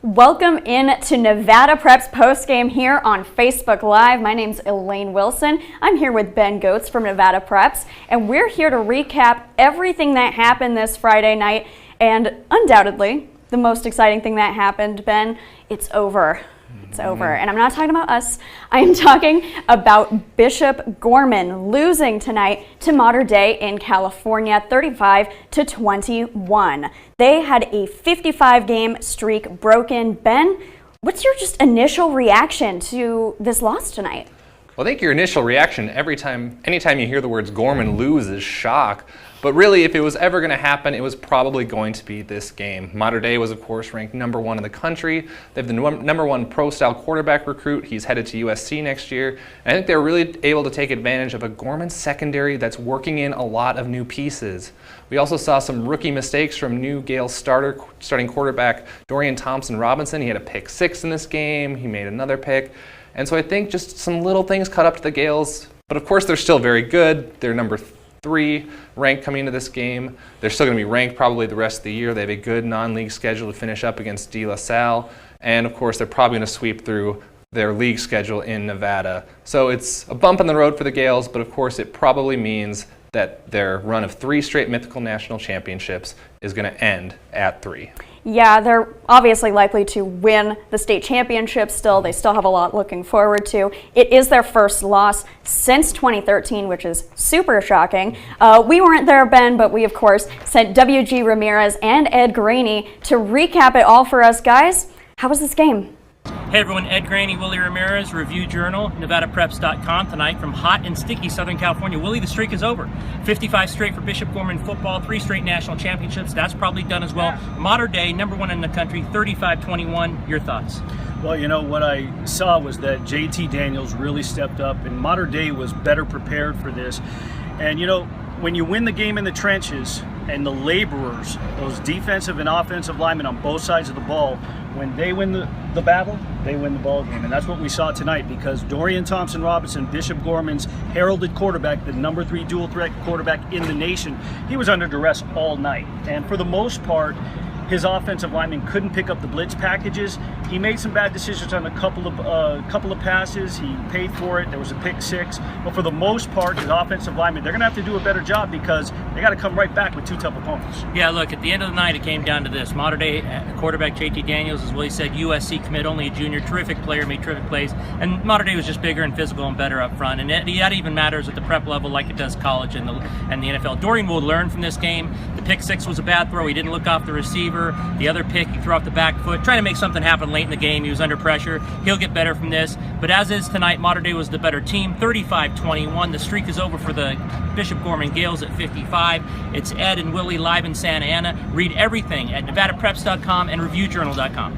Welcome in to Nevada Prep's postgame here on Facebook Live. My name's Elaine Wilson. I'm here with Ben Gotz from Nevada Preps, and we're here to recap everything that happened this Friday night. And undoubtedly, the most exciting thing that happened, Ben, it's over. It's over. And I'm not talking about us. I am talking about Bishop Gorman losing tonight to Mater Dei in California, 35-21. They had a 55-game streak broken. Ben, what's your just initial reaction to this loss tonight? Well, I think your initial reaction anytime you hear the words Gorman lose is shock. But really, if it was ever going to happen, it was probably going to be this game. Mater Dei was, of course, ranked #1 in the country. They have the #1 pro-style quarterback recruit. He's headed to USC next year. And I think they're really able to take advantage of a Gorman secondary that's working in a lot of new pieces. We also saw some rookie mistakes from new Gale starting quarterback Dorian Thompson-Robinson. He had a pick 6 in this game. He made another pick. And so I think just some little things caught up to the Gales. But of course, they're still very good. They're #3 ranked coming into this game. They're still going to be ranked probably the rest of the year. They have a good non-league schedule to finish up against De La Salle. And of course, they're probably going to sweep through their league schedule in Nevada. So it's a bump in the road for the Gales, but of course it probably means that their run of 3 straight mythical national championships is going to end at 3. Yeah, they're obviously likely to win the state championship still. They still have a lot looking forward to. It is their first loss since 2013, which is super shocking. We weren't there, Ben, but we, of course, sent WG Ramirez and Ed Graney to recap it all for us. Guys, how was this game? Hey everyone, Ed Graney, Willie Ramirez, Review Journal, NevadaPreps.com tonight from hot and sticky Southern California. Willie, the streak is over. 55 straight for Bishop Gorman football, 3 straight national championships. That's probably done as well. Mater Dei, #1 in the country, 35-21. Your thoughts? Well, you know, what I saw was that JT Daniels really stepped up, and Mater Dei was better prepared for this. And, you know, when you win the game in the trenches and the laborers, those defensive and offensive linemen on both sides of the ball, when they win the battle, they win the ball game. And that's what we saw tonight, because Dorian Thompson-Robinson, Bishop Gorman's heralded quarterback, the #3 dual threat quarterback in the nation, he was under duress all night. And for the most part, his offensive linemen couldn't pick up the blitz packages. He made some bad decisions on a couple of passes. He paid for it. There was a pick 6. But for the most part, his offensive linemen, they're going to have to do a better job, because they got to come right back with 2 tough opponents. Yeah, look, at the end of the night, it came down to this. Mater Dei quarterback JT Daniels, as Willie said, USC commit, only a junior, terrific player, made terrific plays. And Mater Dei was just bigger and physical and better up front. And that even matters at the prep level like it does college and the NFL. Dorian will learn from this game. The pick 6 was a bad throw. He didn't look off the receiver. The other pick, he threw off the back foot, trying to make something happen late in the game. He was under pressure. He'll get better from this. But as is tonight, Mater Dei was the better team, 35-21. The streak is over for the Bishop Gorman Gales at 55. It's Ed and Willie live in Santa Ana. Read everything at NevadaPreps.com and ReviewJournal.com.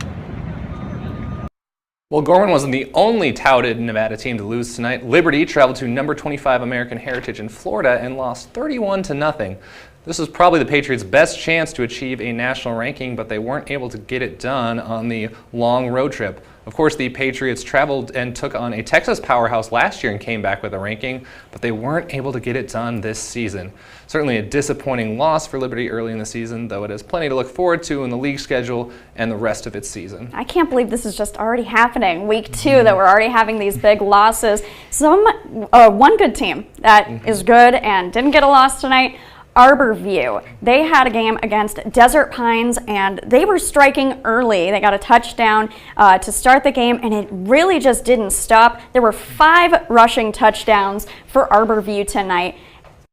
Well, Gorman wasn't the only touted Nevada team to lose tonight. Liberty traveled to #25 American Heritage in Florida and lost 31-0. This was probably the Patriots' best chance to achieve a national ranking, but they weren't able to get it done on the long road trip. Of course, the Patriots traveled and took on a Texas powerhouse last year and came back with a ranking, but they weren't able to get it done this season. Certainly a disappointing loss for Liberty early in the season, though it has plenty to look forward to in the league schedule and the rest of its season. I can't believe this is just already happening. Week 2, that we're already having these big losses. One good team that is good and didn't get a loss tonight, Arbor View. They had a game against Desert Pines, and they were striking early. They got a touchdown to start the game, and it really just didn't stop. There were 5 rushing touchdowns for Arbor View tonight.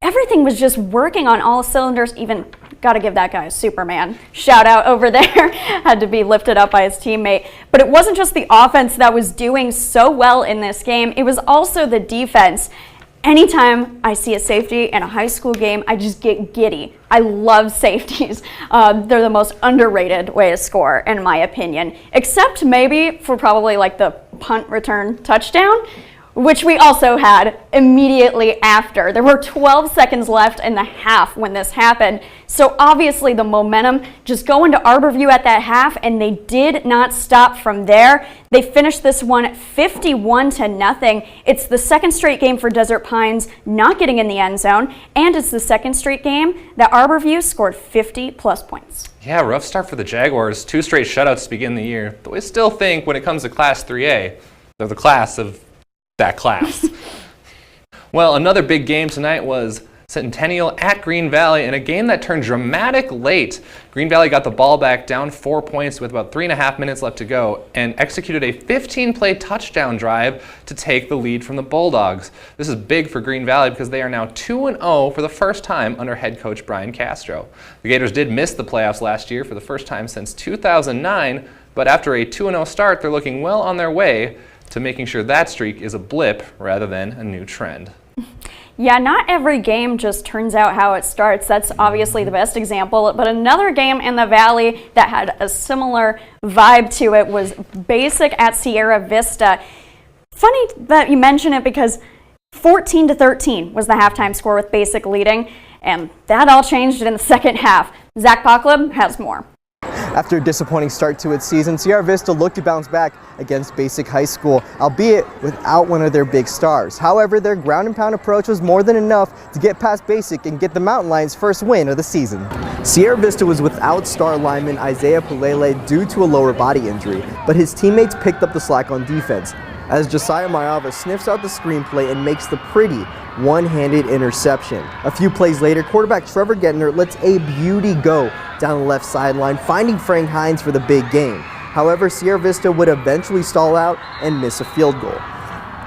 Everything was just working on all cylinders. Even got to give that guy a Superman shout out over there. Had to be lifted up by his teammate. But it wasn't just the offense that was doing so well in this game. It was also the defense. Anytime I see a safety in a high school game, I just get giddy. I love safeties. They're the most underrated way to score, in my opinion, except maybe for probably like the punt return touchdown. which we also had immediately after. There were 12 seconds left in the half when this happened. So obviously the momentum just going to Arbor View at that half, and they did not stop from there. They finished this one 51-0. It's the second straight game for Desert Pines not getting in the end zone, and it's the second straight game that Arbor View scored 50-plus points. Yeah, rough start for the Jaguars. 2 straight shutouts to begin the year. Though I still think when it comes to Class 3A, they're the class of that class. Well, another big game tonight was Centennial at Green Valley, in a game that turned dramatic late. Green Valley got the ball back down 4 points with about 3.5 minutes left to go and executed a 15-play touchdown drive to take the lead from the Bulldogs. This is big for Green Valley because they are now 2-0 for the first time under head coach Brian Castro. The Gators did miss the playoffs last year for the first time since 2009, but after a 2-0 start, they're looking well on their way to making sure that streak is a blip rather than a new trend. Yeah, not every game just turns out how it starts. That's obviously the best example. But another game in the Valley that had a similar vibe to it was Basic at Sierra Vista. Funny that you mention it because 14-13 was the halftime score with Basic leading, and that all changed in the second half. Zach Pocklub has more. After a disappointing start to its season, Sierra Vista looked to bounce back against Basic High School, albeit without one of their big stars. However, their ground and pound approach was more than enough to get past Basic and get the Mountain Lions' first win of the season. Sierra Vista was without star lineman Isaiah Pulele due to a lower body injury, but his teammates picked up the slack on defense, as Josiah Mayava sniffs out the screenplay and makes the pretty one-handed interception. A few plays later, quarterback Trevor Gettner lets a beauty go down the left sideline, finding Frank Hines for the big game. However, Sierra Vista would eventually stall out and miss a field goal.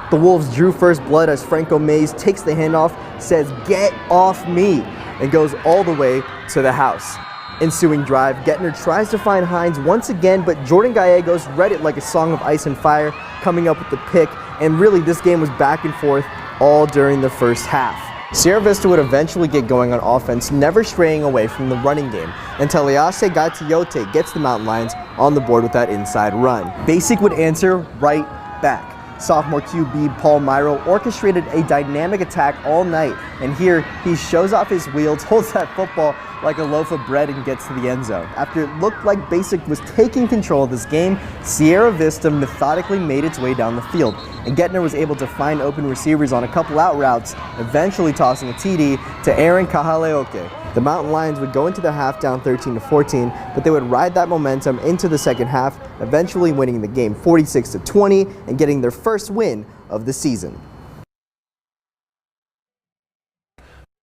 The Wolves drew first blood as Franco Mays takes the handoff, says, "Get off me," and goes all the way to the house. Ensuing drive, Gettner tries to find Hines once again, but Jordan Gallegos read it like a song of ice and fire, coming up with the pick, and really this game was back and forth all during the first half. Sierra Vista would eventually get going on offense, never straying away from the running game, until Lease Gatiote gets the Mountain Lions on the board with that inside run. Basic would answer right back. Sophomore QB Paul Myro orchestrated a dynamic attack all night, and here he shows off his wheels, holds that football like a loaf of bread, and gets to the end zone. After it looked like Basic was taking control of this game, Sierra Vista methodically made its way down the field, and Gettner was able to find open receivers on a couple out routes, eventually tossing a TD to Aaron Kahaleoke. The Mountain Lions would go into the half down 13-14, but they would ride that momentum into the second half, eventually winning the game 46-20 and getting their first win of the season.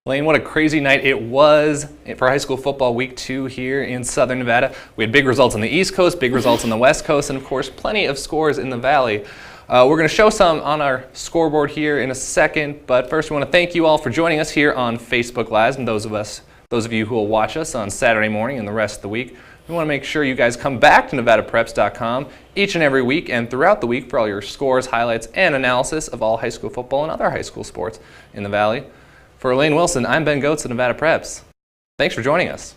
Elaine, what a crazy night it was for high school football week 2 here in Southern Nevada. We had big results on the East Coast, big results on the West Coast, and of course plenty of scores in the Valley. We're going to show some on our scoreboard here in a second, but first we want to thank you all for joining us here on Facebook Live, and those of you who will watch us on Saturday morning and the rest of the week. We want to make sure you guys come back to NevadaPreps.com each and every week and throughout the week for all your scores, highlights, and analysis of all high school football and other high school sports in the Valley. For Elaine Wilson, I'm Ben Gotz at Nevada Preps. Thanks for joining us.